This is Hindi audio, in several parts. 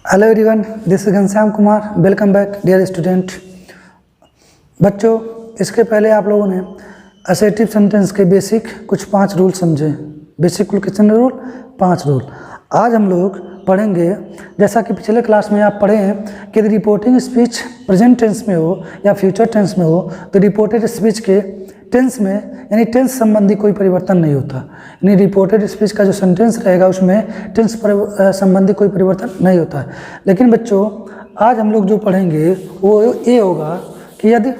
Hello everyone, this is Ghanshyam Kumar. Welcome back dear student. बच्चों, इसके पहले आप लोगों ने असर्टिव सेंटेंस के बेसिक कुछ 5 रूल समझे। बेसिक रूल कितने रूल? 5 रूल। आज हम लोग पढ़ेंगे, जैसा कि पिछले क्लास में आप पढ़े हैं कि रिपोर्टिंग स्पीच प्रेजेंट टेंस में हो या फ्यूचर टेंस में हो तो रिपोर्टेड स्पीच के टेंस में यानी टेंस संबंधी कोई परिवर्तन नहीं होता। यानी रिपोर्टेड स्पीच का जो सेंटेंस रहेगा उसमें टेंस संबंधी कोई परिवर्तन नहीं होता है। लेकिन बच्चों, आज हम लोग जो पढ़ेंगे वो ये होगा कि यदि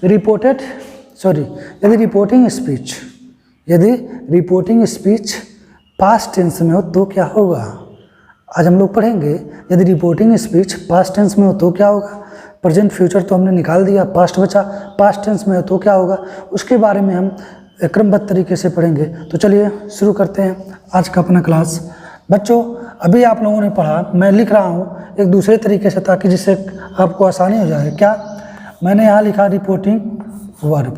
रिपोर्टिंग स्पीच पास्ट टेंस में हो तो क्या होगा। आज हम लोग पढ़ेंगे यदि रिपोर्टिंग स्पीच पास्ट टेंस में हो तो क्या होगा। प्रेजेंट फ्यूचर तो हमने निकाल दिया, पास्ट बचा। पास्ट टेंस में हो तो क्या होगा, उसके बारे में हम क्रमबद्ध तरीके से पढ़ेंगे। तो चलिए शुरू करते हैं आज का अपना क्लास। बच्चों, अभी आप लोगों ने पढ़ा, मैं लिख रहा हूँ एक दूसरे तरीके से ताकि जिससे आपको आसानी हो जाए। क्या मैंने यहाँ लिखा? Reporting verb.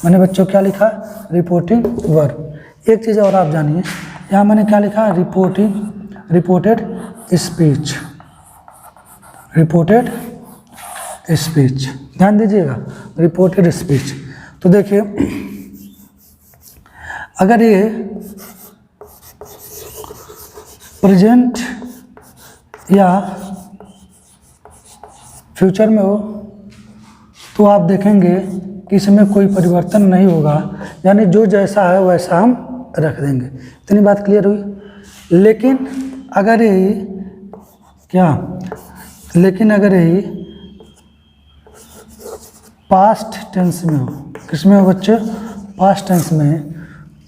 मैंने बच्चों क्या लिखा? Reporting verb. एक चीज़ और आप जानिए, यहाँ मैंने क्या लिखा? Reported speech. ध्यान दीजिएगा, रिपोर्टेड स्पीच। तो देखिए, अगर ये प्रेजेंट या फ्यूचर में हो तो आप देखेंगे कि इसमें कोई परिवर्तन नहीं होगा, यानी जो जैसा है वैसा हम रख देंगे। इतनी बात क्लियर हुई। लेकिन अगर ये पास्ट टेंस में हो, किसमें हो बच्चे? पास्ट टेंस में,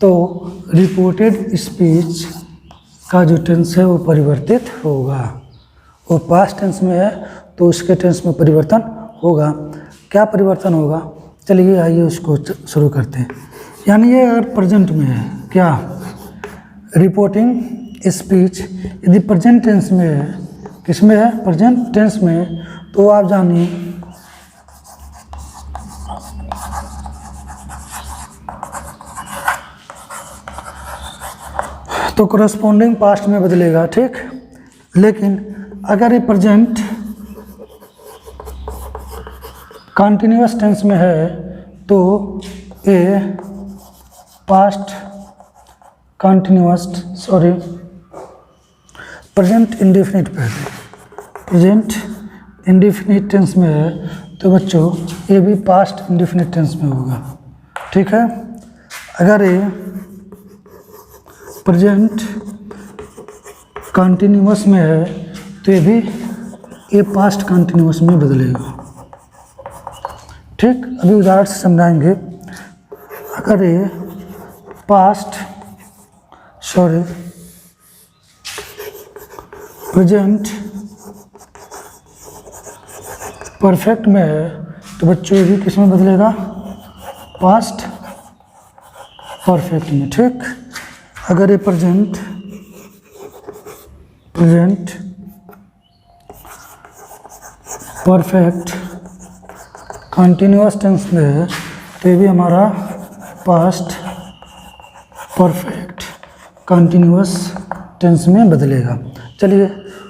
तो रिपोर्टेड स्पीच का जो टेंस है वो परिवर्तित होगा। वो पास्ट टेंस में है तो उसके टेंस में परिवर्तन होगा। क्या परिवर्तन होगा? चलिए आइए उसको शुरू करते हैं। यानी ये अगर प्रेजेंट में है, क्या रिपोर्टिंग स्पीच यदि प्रेजेंट टेंस में है, किसमें है? प्रेजेंट टेंस में, तो आप जानिए तो करस्पॉन्डिंग पास्ट में बदलेगा, ठीक। लेकिन अगर ये प्रेजेंट कंटिन्यूअस टेंस में है तो ये past continuous present indefinite present indefinite tense में है तो बच्चों ये भी पास्ट इंडेफिनिट टेंस में होगा, ठीक है। अगर ये प्रेजेंट कंटिन्यूअस में है तो ये पास्ट कंटिन्यूअस में बदलेगा, ठीक। अभी उदाहरण से समझाएंगे। अगर ये प्रेजेंट परफेक्ट में है तो बच्चों ये भी किस में बदलेगा? पास्ट परफेक्ट में, ठीक। अगर ये प्रेजेंट परफेक्ट कंटिन्यूअस टेंस में है तो ये भी हमारा पास्ट परफेक्ट कंटिन्यूअस टेंस में बदलेगा। चलिए,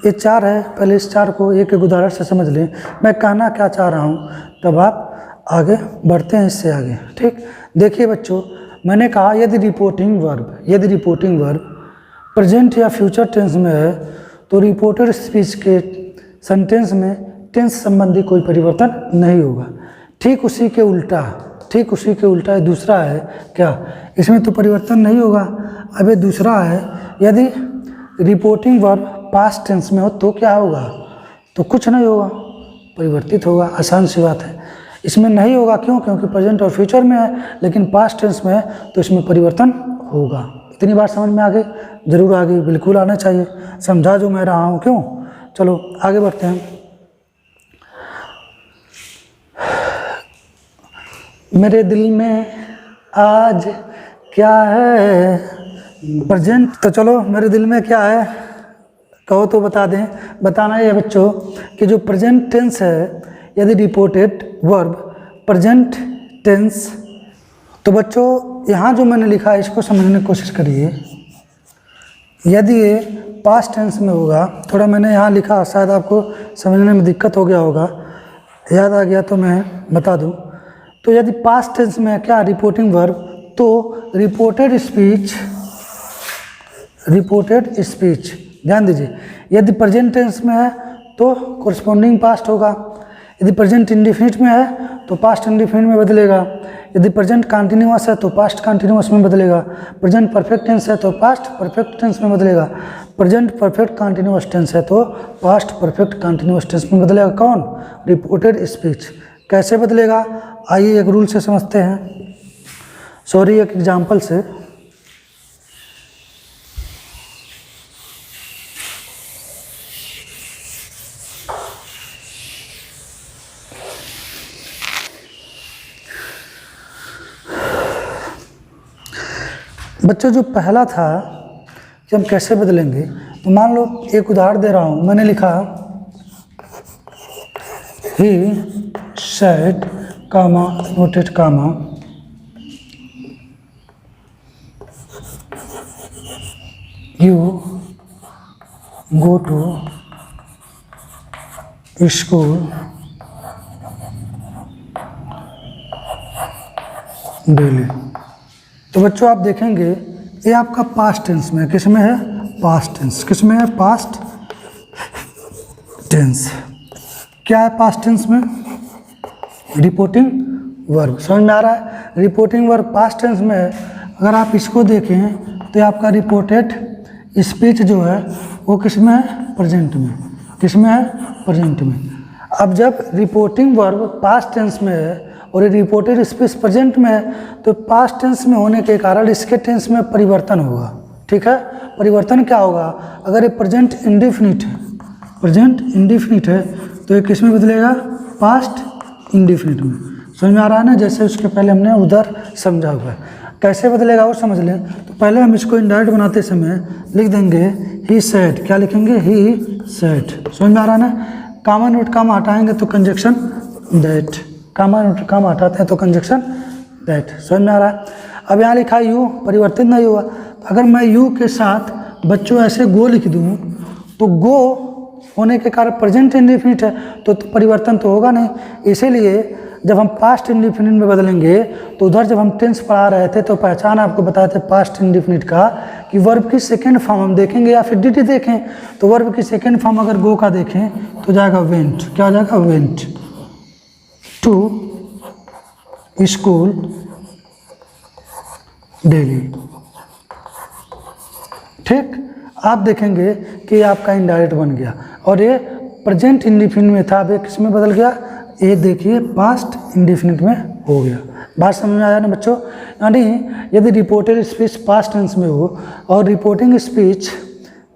ये 4 है, पहले इस 4 को एक एक उदाहरण से समझ लें मैं कहना क्या चाह रहा हूँ, तब आप आगे बढ़ते हैं इससे आगे, ठीक। देखिए बच्चों, मैंने कहा यदि रिपोर्टिंग वर्ब प्रेजेंट या फ्यूचर टेंस में है तो रिपोर्टेड स्पीच के सेंटेंस में टेंस संबंधी कोई परिवर्तन नहीं होगा। ठीक उसी के उल्टा है दूसरा है, क्या इसमें तो परिवर्तन नहीं होगा। अब ये दूसरा है, यदि रिपोर्टिंग वर्ब पास्ट टेंस में हो तो क्या होगा? तो कुछ नहीं होगा, परिवर्तित होगा। आसान सी बात है। इसमें नहीं होगा, क्यों? क्योंकि प्रेजेंट और फ्यूचर में है, लेकिन पास्ट टेंस में है तो इसमें परिवर्तन होगा। इतनी बात समझ में आ गई? जरूर आ गई, बिल्कुल आना चाहिए। समझा जो मैं रहा हूँ, क्यों? चलो आगे बढ़ते हैं। मेरे दिल में आज क्या है? प्रेजेंट। तो चलो, मेरे दिल में क्या है कहो तो बता दें। बताना ये बच्चों कि जो प्रेजेंट टेंस है, यदि रिपोर्टेड वर्ब प्रेजेंट टेंस तो बच्चों यहाँ जो मैंने लिखा है इसको समझने की कोशिश करिए। यदि ये पास्ट टेंस में होगा, थोड़ा मैंने यहाँ लिखा, शायद आपको समझने में दिक्कत हो गया होगा, याद आ गया तो मैं बता दूँ। तो यदि पास्ट टेंस में है क्या, रिपोर्टिंग वर्ब, तो रिपोर्टेड स्पीच ध्यान दीजिए। यदि प्रेजेंट टेंस में है तो कोरस्पॉन्डिंग पास्ट होगा, यदि प्रेजेंट इंडिफिनिट में है तो पास्ट इंडिफिनिट में बदलेगा, यदि प्रेजेंट कंटिन्यूअस है तो पास्ट कंटिन्यूअस में बदलेगा, प्रेजेंट परफेक्ट टेंस है तो पास्ट परफेक्ट टेंस में बदलेगा, प्रेजेंट परफेक्ट कंटिन्यूअस टेंस है तो पास्ट परफेक्ट कंटिन्यूअस टेंस में बदलेगा। कौन? Reported speech. कैसे बदलेगा, आइए एक रूल से समझते हैं, सॉरी एक एग्जाम्पल से। बच्चों जो पहला था कि हम कैसे बदलेंगे, तो मान लो एक उदाहरण दे रहा हूँ, मैंने लिखा he said comma noted comma you go to school daily. तो बच्चों आप देखेंगे ये आपका पास्ट टेंस में, किस में है? Past tense. किस में है? Past tense. क्या है पास्ट टेंस में? Reporting verb. समझ में आ रहा है? रिपोर्टिंग वर्ब पास्ट टेंस में है। अगर आप इसको देखें तो आपका रिपोर्टेड स्पीच जो है वो किस में है? प्रेजेंट में। किस में है? प्रेजेंट में। अब जब रिपोर्टिंग वर्ब पास्ट टेंस में है और ये रिपोर्टेड स्पीच प्रेजेंट में है, तो पास्ट टेंस में होने के कारण इसके टेंस में परिवर्तन होगा। ठीक है? परिवर्तन क्या होगा? अगर ये प्रेजेंट इंडिफिनिट है, प्रेजेंट इंडिफिनिट है तो ये किस में बदलेगा? पास्ट इंडिफिनिट में। समझ में आ रहा है ना? जैसे उसके पहले हमने उधर समझा हुआ है। कैसे बदलेगा वो समझ लें। तो पहले हम इसको इनडायरेक्ट बनाते समय लिख देंगे ही सेड। क्या लिखेंगे? He said. समझ में आ रहा है ना? कामा नोट कामा हटाएंगे तो कंजक्शन दैट। कामा नोट कामा हटाते हैं तो कंजक्शन दैट। समझ में आ रहा है? अब यहाँ लिखा यू, परिवर्तित नहीं हुआ। अगर मैं यू के साथ बच्चों ऐसे गो लिख दूँ तो गो होने के कारण प्रेजेंट इंडिफिनिट है तो परिवर्तन तो होगा नहीं। इसीलिए जब हम पास्ट इंडिफिनिट में बदलेंगे तो उधर जब हम टेंस पढ़ा रहे थे तो पहचान आपको बताए थे पास्ट इंडिफिनिट का कि वर्ब की सेकेंड फॉर्म हम देखेंगे या फिर डीटी देखें। तो वर्ब की सेकेंड फॉर्म अगर गो का देखें तो जाएगा वेंट। क्या हो जाएगा? Went to school daily. ठीक? आप देखेंगे कि आपका इनडायरेक्ट बन गया और ये प्रेजेंट इंडिफिनिट में था, अब किस में बदल गया? ये देखिए पास्ट इंडिफिनिट में हो गया। बात समझ में आया ना बच्चों? यानी यदि रिपोर्टेड स्पीच पास्ट टेंस में हो और रिपोर्टिंग स्पीच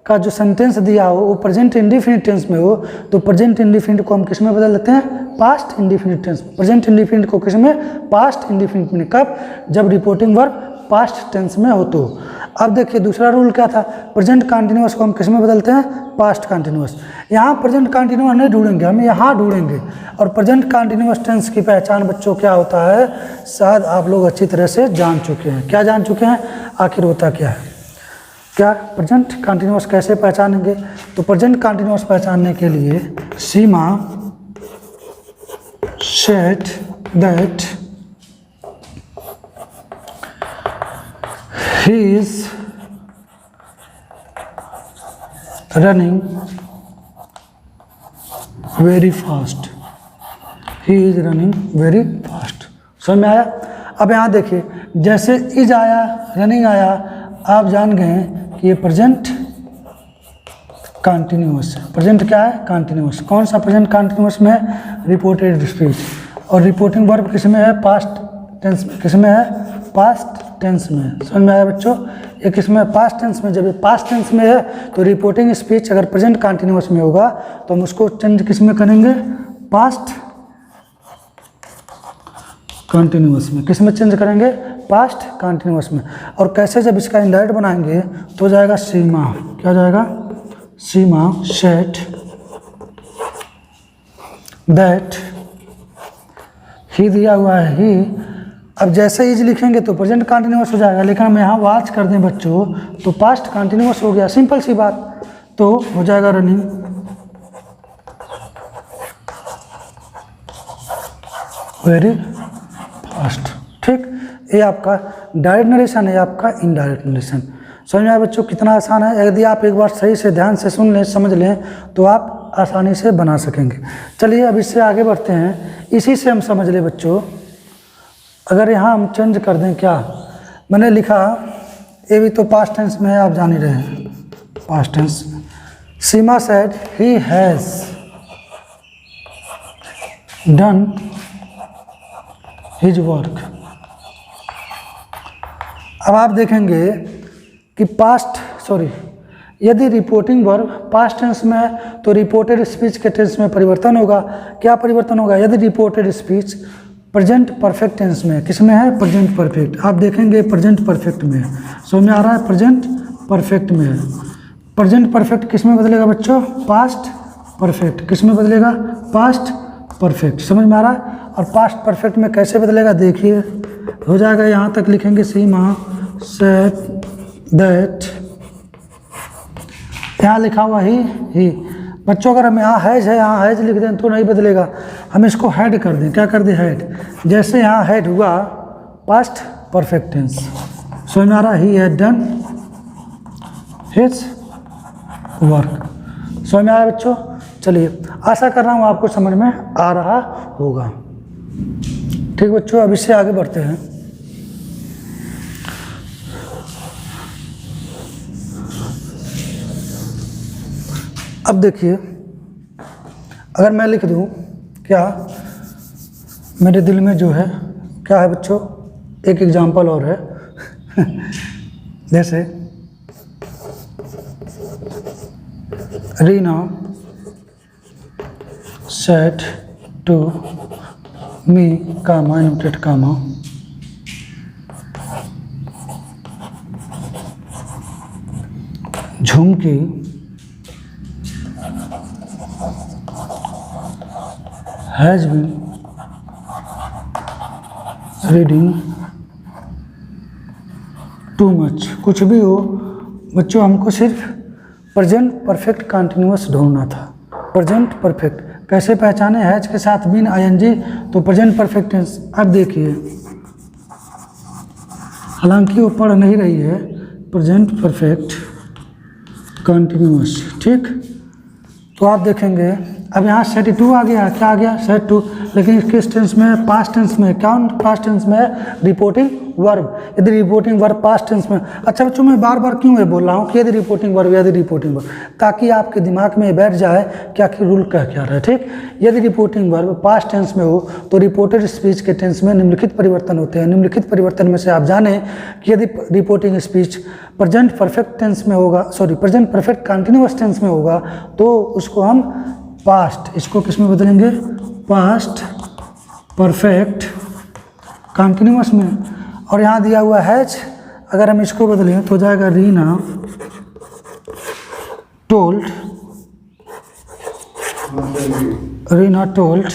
का जो सेंटेंस दिया हो वो प्रेजेंट इंडिफिनिट टेंस में हो तो प्रेजेंट इंडिफिनिट को हम किस में बदल लेते हैं? Past indefinite tense. Present indefinite को किस में? पास्ट इंडिफिनिट में। कब? जब रिपोर्टिंग वर्ब पास्ट टेंस में हो तो। अब देखिए दूसरा रूल क्या था? प्रेजेंट कंटिन्यूअस को हम किस में बदलते हैं? Past continuous. यहाँ प्रेजेंट कंटिन्यूअस नहीं ढूंढेंगे, हम यहाँ ढूंढेंगे। और प्रेजेंट कंटिन्यूअस टेंस की पहचान बच्चों क्या होता है, शायद आप लोग अच्छी तरह से जान चुके हैं। क्या जान चुके हैं? आखिर होता क्या है? क्या प्रेजेंट कंटिन्यूअस कैसे पहचानेंगे? तो प्रेजेंट कंटिन्यूअस पहचानने के लिए Seema said that he is running very fast. He is running very fast. समझ में आया? अब यहाँ देखिए जैसे इज आया, रनिंग आया, आप जान गए कि ये प्रेजेंट कंटिन्यूअस है। प्रेजेंट क्या है? कंटिन्यूअस। कौन सा प्रेजेंट कंटिन्यूअस में है? Reported speech. और रिपोर्टिंग वर्ब किस में है? पास्ट टेंस में। किस में है? पास्ट टेंस में। समझ में आया बच्चों? ये किस में? पास्ट टेंस में। जब ये पास्ट टेंस में है तो रिपोर्टिंग स्पीच अगर प्रेजेंट कंटिन्यूअस में होगा तो हम उसको चेंज किस में करेंगे? पास्ट कंटिन्यूअस में। किस में चेंज करेंगे? पास्ट कंटिन्यूअस में। और कैसे? जब इसका इनडायरेक्ट बनाएंगे तो जाएगा सीमा। क्या जाएगा? सीमा सेड दैट ही दिया हुआ है ही अब जैसे इज लिखेंगे तो प्रेजेंट कंटिन्यूअस हो जाएगा, लेकिन हम यहाँ वॉच कर दें बच्चों तो पास्ट कंटिन्यूअस हो गया, सिंपल सी बात। तो हो जाएगा रनिंग वेरी फास्ट। ठीक, ये आपका डायरेक्ट नरेशन है, आपका इनडायरेक्ट नरेशन। समझ में आया बच्चों कितना आसान है? यदि आप एक बार सही से ध्यान से सुन लें, समझ लें, तो आप आसानी से बना सकेंगे। चलिए अब इससे आगे बढ़ते हैं। इसी से हम समझ लें बच्चों, अगर यहाँ हम चेंज कर दें, क्या मैंने लिखा, ये भी तो पास्ट टेंस में है, आप जान ही रहे हैं past tense. Seema said he has done his work. अब आप देखेंगे कि यदि रिपोर्टिंग वर्ब पास्ट टेंस में है तो रिपोर्टेड स्पीच के टेंस में परिवर्तन होगा। क्या परिवर्तन होगा? यदि reported speech present perfect tense में, किस में है? Present perfect. आप देखेंगे प्रेजेंट परफेक्ट में है, समझ में आ रहा है? प्रेजेंट परफेक्ट में है। प्रेजेंट परफेक्ट किस में बदलेगा बच्चों? Past perfect. किस में बदलेगा? Past perfect. समझ में आ रहा है? और पास्ट परफेक्ट में कैसे बदलेगा देखिए, हो जाएगा, यहाँ तक लिखेंगे सीमा सेड दैट, यहाँ लिखा हुआ ही। बच्चों अगर हम यहाँ हैज है, यहाँ हैज लिख दें तो नहीं बदलेगा, हम इसको हैड कर दें। क्या कर दें? हैड। जैसे यहाँ हैड हुआ पास्ट परफेक्ट टेंस, समझ में आ रहा? He had done his work. समझ में आया बच्चों? चलिए, आशा कर रहा हूँ आपको समझ में आ रहा होगा। ठीक बच्चों, अब इससे आगे बढ़ते हैं। अब देखिए, अगर मैं लिख दूं, क्या मेरे दिल में जो है, क्या है बच्चों, एक एग्जाम्पल और है जैसे Reena said to me comma inverted comma Jhumki has been reading too much। कुछ भी हो बच्चों, हमको सिर्फ प्रेजेंट परफेक्ट कंटिन्यूअस ढूंढना था। प्रेजेंट परफेक्ट कैसे पहचाने? हैज के साथ बीन आईएनजी तो प्रेजेंट परफेक्ट टेंस। अब देखिए, हालांकि वो पढ़ नहीं रही है, प्रेजेंट परफेक्ट कंटिन्यूअस। ठीक, तो आप देखेंगे अब यहाँ सेट टू आ गया। क्या आ गया? Said to. लेकिन किस टेंस में? पास्ट टेंस में। क्या पास्ट टेंस में है? Reporting verb. यदि रिपोर्टिंग वर्ब पास्ट टेंस में। अच्छा बच्चों, मैं बार बार क्यों ये बोल रहा हूँ कि यदि रिपोर्टिंग वर्ब, यदि रिपोर्टिंग वर्ब, ताकि आपके दिमाग में बैठ जाए क्या कि रूल कह क्या रहा है। ठीक, यदि रिपोर्टिंग वर्ब पास्ट टेंस में हो तो रिपोर्टेड स्पीच के टेंस में निम्नलिखित परिवर्तन होते हैं। निम्नलिखित परिवर्तन में से आप जानें कि यदि reporting speech present perfect tense में होगा, प्रेजेंट परफेक्ट कंटिन्यूअस टेंस में होगा तो उसको हम पास्ट, इसको किस में बदलेंगे? पास्ट परफेक्ट कंटिन्यूअस में। और यहाँ दिया हुआ हैज, अगर हम इसको बदलें तो हो जाएगा रीना टोल्ड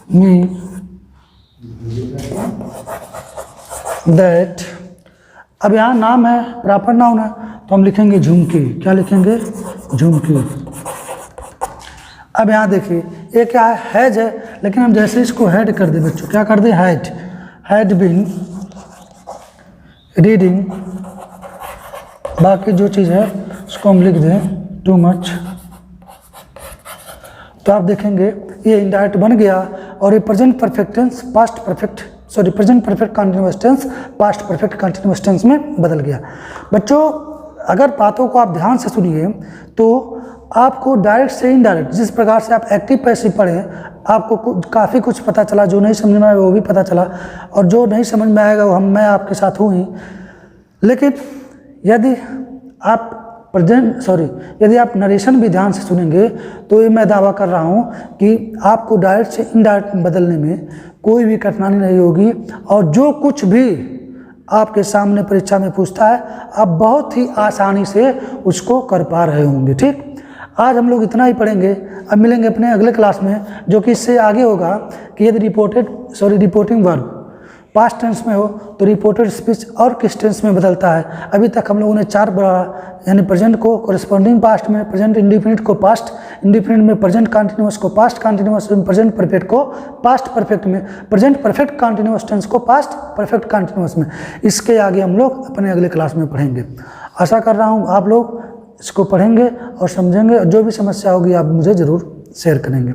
मी दैट। अब यहाँ नाम है, प्रॉपर नाउन है, तो हम लिखेंगे झुमकी। क्या लिखेंगे? झुमकी। अब यहाँ देखिए, ये क्या है? हैज है, लेकिन हम जैसे इसको हैड कर दे बच्चों, क्या कर दे? हैड बीन रीडिंग, बाकी जो चीज़ है उसको हम लिख दें टू मच, तो आप देखेंगे ये इनडायरेक्ट बन गया। और ये present perfect tense past perfect, present perfect continuous tense past perfect continuous tense में बदल गया। बच्चों अगर बातों को आप ध्यान से सुनिए तो आपको डायरेक्ट से इनडायरेक्ट, जिस प्रकार से आप एक्टिव पैसिव पढ़ें, आपको काफ़ी कुछ पता चला। जो नहीं समझ में आया वो भी पता चला, और जो नहीं समझ में आएगा वो मैं आपके साथ हूँ ही। लेकिन यदि आप यदि आप नरेशन भी ध्यान से सुनेंगे तो ये मैं दावा कर रहा हूँ कि आपको डायरेक्ट से इनडायरेक्ट बदलने में कोई भी कठिनाई नहीं होगी। और जो कुछ भी आपके सामने परीक्षा में पूछता है, आप बहुत ही आसानी से उसको कर पा रहे होंगे। ठीक, आज हम लोग इतना ही पढ़ेंगे। अब मिलेंगे अपने अगले क्लास में, जो कि इससे आगे होगा कि यदि रिपोर्टिंग वर्ब पास्ट टेंस में हो तो रिपोर्टेड स्पीच और किस टेंस में बदलता है। अभी तक हम लोगों ने 4 बढ़ा, यानी प्रेजेंट को कोरिस्पॉन्डिंग पास्ट में, प्रेजेंट इंडिफिनिट को पास्ट इंडिफिनिट में, प्रेजेंट कंटिन्यूअस को पास्ट कंटिन्यूअस में, प्रेजेंट परफेक्ट को पास्ट परफेक्ट में, प्रेजेंट परफेक्ट कंटिन्यूअस टेंस को पास्ट परफेक्ट कंटिन्यूअस में। इसके आगे हम लोग अपने अगले क्लास में पढ़ेंगे। आशा कर रहा हूँ आप लोग इसको पढ़ेंगे और समझेंगे, और जो भी समस्या होगी आप मुझे ज़रूर शेयर करेंगे।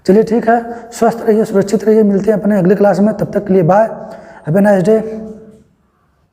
चलिए ठीक है, स्वस्थ रहिए, सुरक्षित रहिए, मिलते हैं अपने अगले क्लास में। तब तक के लिए bye, have a nice day.